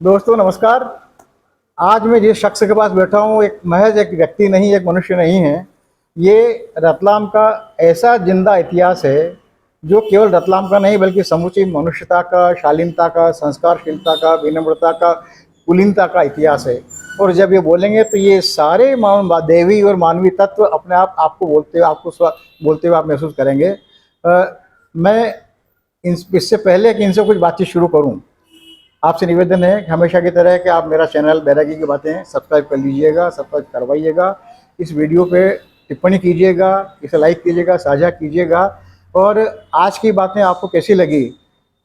दोस्तों नमस्कार। आज मैं जिस शख्स के पास बैठा हूँ एक महज एक व्यक्ति नहीं, एक मनुष्य नहीं है। ये रतलाम का ऐसा जिंदा इतिहास है जो केवल रतलाम का नहीं बल्कि समूची मनुष्यता का, शालीनता का, संस्कारशीलता का, विनम्रता का, कुलीनता का इतिहास है। और जब ये बोलेंगे तो ये सारे देवी और मानवीय तत्व अपने आप आपको बोलते हुए आप महसूस करेंगे। मैं इससे पहले कि इनसे कुछ बातचीत शुरू करूँ, आपसे निवेदन है कि हमेशा की तरह कि आप मेरा चैनल बैरागी की बातें सब्सक्राइब कर लीजिएगा, सब्सक्राइब करवाइएगा। इस वीडियो पे टिप्पणी कीजिएगा, इसे लाइक कीजिएगा, साझा कीजिएगा। और आज की बातें आपको कैसी लगी,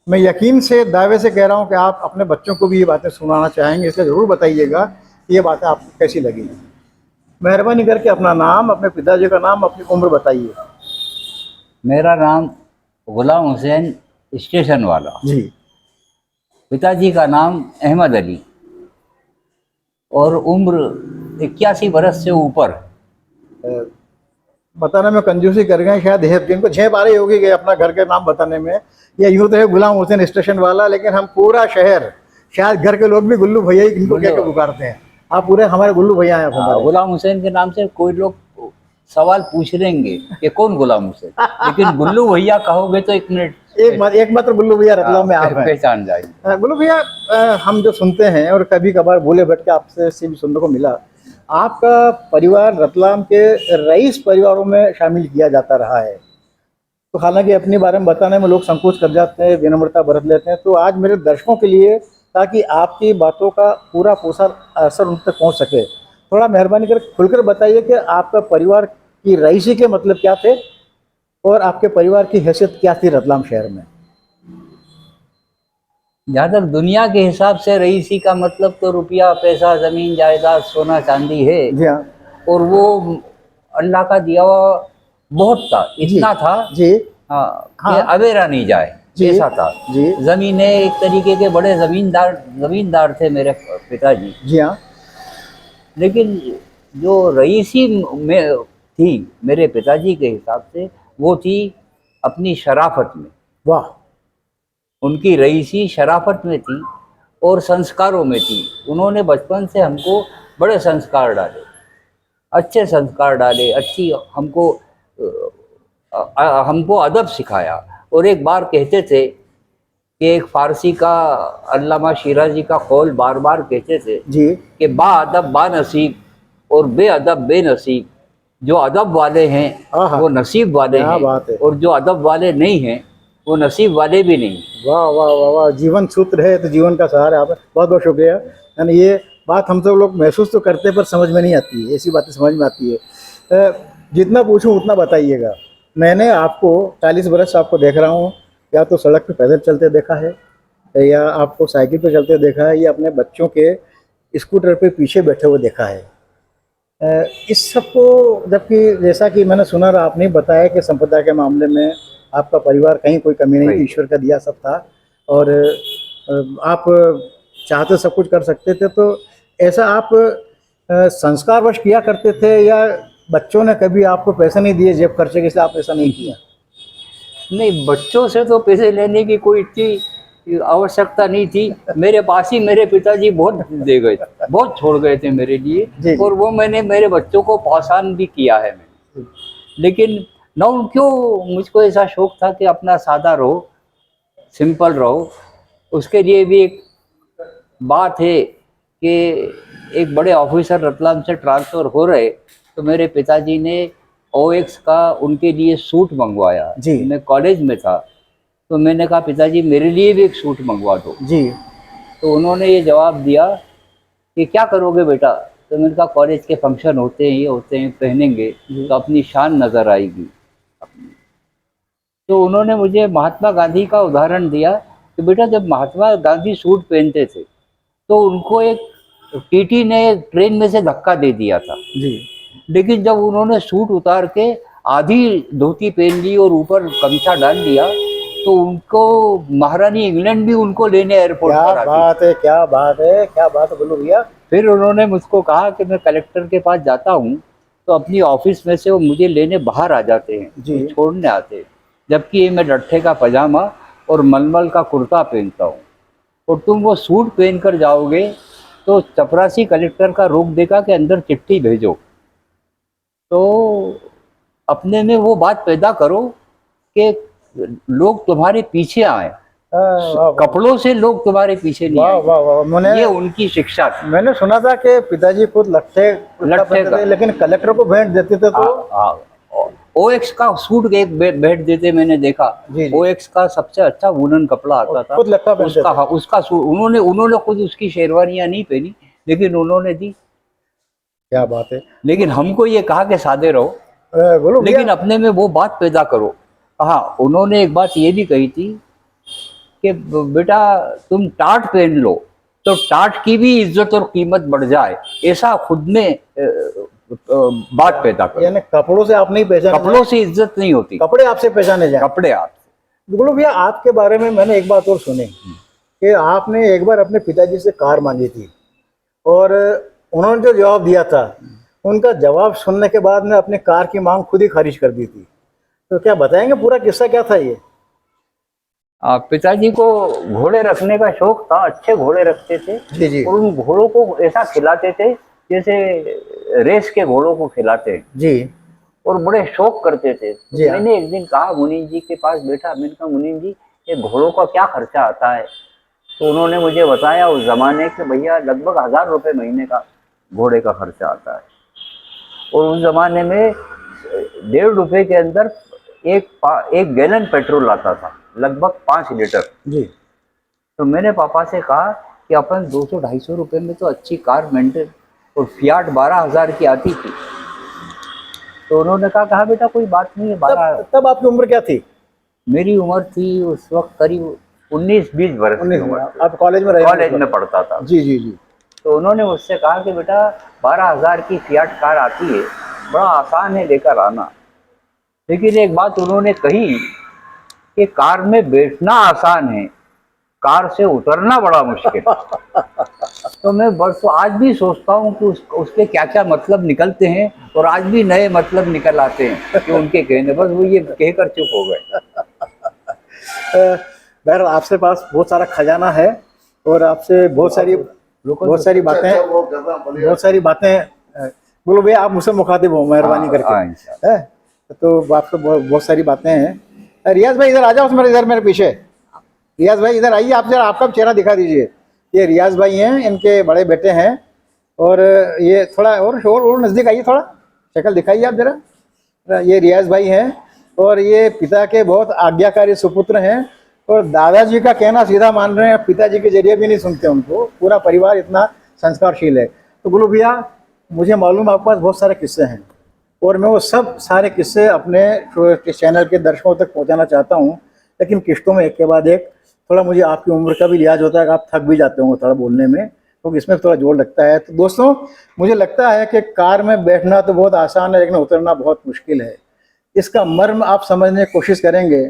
मैं यकीन से दावे से कह रहा हूँ कि आप अपने बच्चों को भी ये बातें सुनाना चाहेंगे, इसलिए ज़रूर बताइएगा कि ये बातें आपको कैसी लगी। मेहरबानी करके अपना नाम, अपने पिताजी का नाम, अपनी उम्र बताइए। मेरा नाम गुलाम हुसैन स्टेशन वाला। जी। पिताजी का नाम अहमद अली और उम्र 81 बरस से ऊपर। बताने में कंजूसी कर गए शायद, जिनको 6 बार ही होगी गए अपना घर के नाम बताने में। या यूँ तो है गुलाम हुसैन स्टेशन वाला, लेकिन हम पूरा शहर, शायद घर के लोग भी गुल्लू भैया ही इनको क्या पुकारते हैं। आप पूरे हमारे गुल्लू भैया हैं। गुलाम हुसैन के नाम से कोई लोग सवाल पूछ लेंगे कि कौन गुलाम हुसैन, लेकिन गुल्लू भैया कहोगे तो एक मिनट एकमात्र गुल्लू भैया रतलाम में आप हैं। पहचान जाएंगे। गुल्लू भैया, हम जो सुनते हैं और कभी कभार भूले भटके के आपसे से भी सुनने को मिला, आपका परिवार रतलाम के रईस परिवारों में शामिल किया जाता रहा है। तो हालांकि अपने बारे में बताने में लोग संकोच कर जाते हैं, विनम्रता बरत लेते हैं। तो आज मेरे दर्शकों के लिए, ताकि आपकी बातों का पूरा पोषण असर उन तक पहुँच सके, थोड़ा मेहरबानी कर खुलकर बताइए कि आपका परिवार की रईसी के मतलब क्या थे और आपके परिवार की हैसियत क्या थी रतलाम शहर में। जहाँ तक दुनिया के हिसाब से रईसी का मतलब तो रुपया, पैसा, जमीन जायदाद, सोना चांदी है। जी हाँ। और वो अल्लाह का दिया हुआ बहुत था, इतना था जी। हाँ, हाँ। कि अवेरा नहीं जाए, ऐसा था। जी। जमीनें एक तरीके के बड़े जमींदार थे मेरे पिताजी। जी हाँ। लेकिन जो रईसी में थी मेरे पिताजी के हिसाब से, वो थी अपनी शराफत में। वाह। उनकी रईसी शराफत में थी और संस्कारों में थी। उन्होंने बचपन से हमको बड़े संस्कार डाले, अच्छे संस्कार डाले, अच्छी हमको अदब सिखाया। और एक बार कहते थे कि एक फारसी का अल्लामा शिराजी का कौल बार बार कहते थे जी कि बा अदब बा नसीब और बे अदब बे नसीब। जो अदब वाले हैं वो नसीब वाले हैं, और जो अदब वाले नहीं हैं वो नसीब वाले भी नहीं। वाह वाह वाह वाह, जीवन सूत्र है तो जीवन का सहारा। आप बहुत बहुत शुक्रिया। यानी ये बात हम सब लोग महसूस तो करते हैं पर समझ में नहीं आती है, ऐसी बातें समझ में आती है। जितना पूछूं उतना बताइएगा। मैंने आपको 40 बरस से आपको देख रहा हूँ, या तो सड़क पे पैदल चलते देखा है, या आपको साइकिल पे चलते देखा है, या अपने बच्चों के स्कूटर पे पीछे बैठे हुए देखा है। इस सबको, जबकि जैसा कि मैंने सुना और आपने बताया कि संपदा के मामले में आपका परिवार कहीं कोई कमी नहीं थी, ईश्वर का दिया सब था और आप चाहते सब कुछ कर सकते थे। तो ऐसा आप संस्कारवश किया करते थे, या बच्चों ने कभी आपको पैसे नहीं दिए जेब खर्चे के, इसलिए आप ऐसा नहीं किया? नहीं, बच्चों से तो पैसे लेने की कोई इतनी आवश्यकता नहीं थी। मेरे पास ही मेरे पिताजी बहुत दे गए, बहुत छोड़ गए थे मेरे लिए, और वो मैंने मेरे बच्चों को पासान भी किया है मैंने। लेकिन न क्यों, मुझको ऐसा शौक था कि अपना सादा रहो, सिंपल रहो। उसके लिए भी एक बात है कि एक बड़े ऑफिसर रतलाम से ट्रांसफ़र हो रहे, तो मेरे पिताजी ने OX का उनके लिए सूट मंगवाया जी। मैं कॉलेज में था, तो मैंने कहा पिताजी मेरे लिए भी एक सूट मंगवा दो जी। तो उन्होंने ये जवाब दिया कि क्या करोगे बेटा? तो मैंने कहा कॉलेज के फंक्शन होते हैं, ये होते हैं, पहनेंगे तो अपनी शान नज़र आएगी अपनी। तो उन्होंने मुझे महात्मा गांधी का उदाहरण दिया कि बेटा जब महात्मा गांधी सूट पहनते थे तो उनको एक टीटी ने ट्रेन में से धक्का दे दिया था जी। लेकिन जब उन्होंने सूट उतार के आधी धोती पहन ली और ऊपर गमछा डाल लिया, तो उनको महारानी इंग्लैंड भी उनको लेने एयरपोर्ट पर आ गई। क्या बात है, क्या बात है, क्या बात है बोलो भैया। फिर उन्होंने मुझको कहा कि मैं कलेक्टर के पास जाता हूँ तो अपनी ऑफिस में से वो मुझे लेने बाहर आ जाते हैं जी, छोड़ने आते हैं, जबकि मैं लट्ठे का पजामा और मलमल का कुर्ता पहनता हूँ। और तुम वो सूट पहन कर जाओगे तो चपरासी कलेक्टर का रोक देगा कि अंदर चिट्ठी भेजो। तो अपने में वो बात पैदा करो कि लोग तुम्हारे पीछे आए, वाह कपड़ों से लोग तुम्हारे पीछे नहीं वाह आएंगे। वाह वाह। मैंने ये उनकी शिक्षा थी। मैंने सुना था कि पिताजी खुद लट्ठे लट्ठे पहनते का। थे, लेकिन कलेक्टर को भेंट देते थे तो ओएक्स का सूट एक भेंट देते, मैंने देखा। जी जी। ओएक्स का सबसे अच्छा वुलन कपड़ा आता था, खुद लट्ठा पहनते उसका, थे। हाँ, उसका सूट उन्होंने उन्होंने खुद उसकी शेरवानियां नहीं पहनी, लेकिन उन्होंने दी। क्या बात है। लेकिन हमको ये कहा कि सादे रहो, बोलो भैया। लेकिन अपने में वो बात पैदा करो। हाँ, उन्होंने एक बात ये भी कही थी कि बेटा तुम टाट पहन लो तो टाट की भी इज्जत और कीमत बढ़ जाए, ऐसा खुद में बात पैदा करो। यानी कपड़ों से आप नहीं पहचाने, कपड़ों से इज्जत नहीं होती, कपड़े आपसे पहचाने जाए। कपड़े आप। बोलो भैया, आपके बारे में मैंने एक बात और सुनी कि आपने एक बार अपने पिताजी से कार मांगी थी और उन्होंने जो जवाब दिया था, उनका जवाब सुनने के बाद में अपनी कार की मांग खुद ही खारिज कर दी थी। तो क्या बताएंगे पूरा किस्सा क्या था ये? पिताजी को घोड़े रखने का शौक था, अच्छे घोड़े रखते थे। जी जी और उन घोड़ों को ऐसा खिलाते थे जैसे रेस के घोड़ों को खिलाते हैं, जी और बड़े शौक करते थे। जी हाँ। मैंने एक दिन कहा मुनीम जी के पास बैठा, मैंने कहा मुनीम जी ये घोड़ों का क्या खर्चा आता है? तो उन्होंने मुझे बताया उस जमाने के, भैया लगभग 1000 रुपये महीने का घोड़े का खर्चा आता है। और उस जमाने में 1.5 रुपये के अंदर एक गैलन पेट्रोल आता था, लगभग 5 लीटर। जी तो मैंने पापा से कहा कि अपन 200-250 रुपये में तो अच्छी कार मेंटेन, और फियाट 12,000 की आती थी। तो उन्होंने कहा बेटा कोई बात नहीं है। तब आपकी उम्र क्या थी? मेरी उम्र थी उस वक्त करीब 19-20 वर्ष की उम्र थी। आप कॉलेज में रहे? कॉलेज में पढ़ता था। जी जी जी। तो उन्होंने मुझसे कहा कि बेटा 12,000 की फियाट कार आती है, बड़ा आसान है लेकर आना। लेकिन एक बात उन्होंने कही कि कार में बैठना आसान है, कार से उतरना बड़ा मुश्किल। तो मैं बरसों आज भी सोचता हूँ कि उसके क्या क्या मतलब निकलते हैं, और आज भी नए मतलब निकल आते हैं कि उनके कहने, बस वो ये कहकर चुप हो गए। बहरहाल आपसे पास बहुत सारा खजाना है और आपसे बहुत सारी बातें बोलो भैया, आप मुझसे मुखातिब हो मेहरबानी करके। है तो आपसे बहुत सारी बातें हैं। रियाज भाई इधर आ जाओ, इधर मेरे पीछे। रियाज भाई इधर आइए, आप जरा आपका चेहरा दिखा दीजिए। ये रियाज भाई हैं, इनके बड़े बेटे हैं। और ये थोड़ा और नज़दीक आइए, थोड़ा शक्ल दिखाइए आप जरा। ये रियाज भाई हैं और ये पिता के बहुत आज्ञाकारी सुपुत्र हैं, और दादाजी का कहना सीधा मान रहे हैं, पिताजी के जरिए भी नहीं सुनते उनको। पूरा परिवार इतना संस्कारशील है। तो गुलू भैया, मुझे मालूम आपके पास बहुत सारे किस्से हैं, और मैं वो सब सारे किस्से अपने चैनल के दर्शकों तक पहुंचाना चाहता हूं, लेकिन किस्तों में एक के बाद एक। थोड़ा मुझे आपकी उम्र का भी लिहाज होता है कि आप थक भी जाते होंगे थोड़ा बोलने में, तो इसमें थोड़ा जोर लगता है। तो दोस्तों, मुझे लगता है कि कार में बैठना तो बहुत आसान है, लेकिन उतरना बहुत मुश्किल है। इसका मर्म आप समझने की कोशिश करेंगे,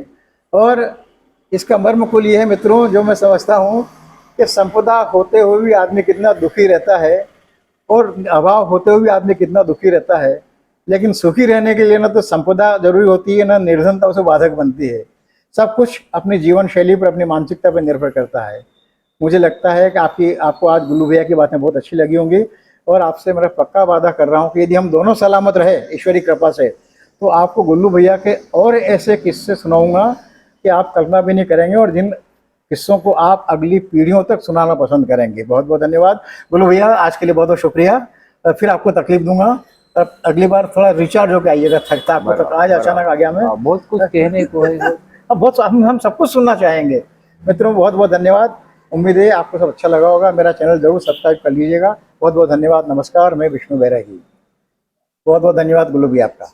और इसका मर्म कुल ये है मित्रों, जो मैं समझता हूँ कि संपदा होते हुए भी आदमी कितना दुखी रहता है, और अभाव होते हुए भी आदमी कितना दुखी रहता है। लेकिन सुखी रहने के लिए ना तो संपदा जरूरी होती है, ना निर्धनता उसे बाधक बनती है। सब कुछ अपनी जीवन शैली पर, अपनी मानसिकता पर निर्भर करता है। मुझे लगता है कि आपको आज गुल्लू भैया की बातें बहुत अच्छी लगी होंगी, और आपसे मेरा पक्का वादा कर रहा हूँ कि यदि हम दोनों सलामत रहे ईश्वरी कृपा से, तो आपको गुल्लू भैया के और ऐसे किस्से सुनाऊंगा कि आप कल्पना भी नहीं करेंगे, और जिन किस्सों को आप अगली पीढ़ियों तक सुनाना पसंद करेंगे। बहुत बहुत धन्यवाद गुल्लू भैया, आज के लिए बहुत बहुत शुक्रिया। फिर आपको तकलीफ दूंगा, तब अगली बार थोड़ा रिचार्ज होकर आइएगा। थकता आपको तो आज अचानक आ गया मैं, बहुत कुछ कहने को है। अब बहुत हम सब कुछ सुनना चाहेंगे। मित्रों, बहुत बहुत धन्यवाद। उम्मीद है आपको सब अच्छा लगा होगा। मेरा चैनल जरूर सब्सक्राइब कर लीजिएगा। बहुत बहुत धन्यवाद। नमस्कार, मैं विष्णु बैरागी। बहुत बहुत धन्यवाद गुल्लू भैया आपका।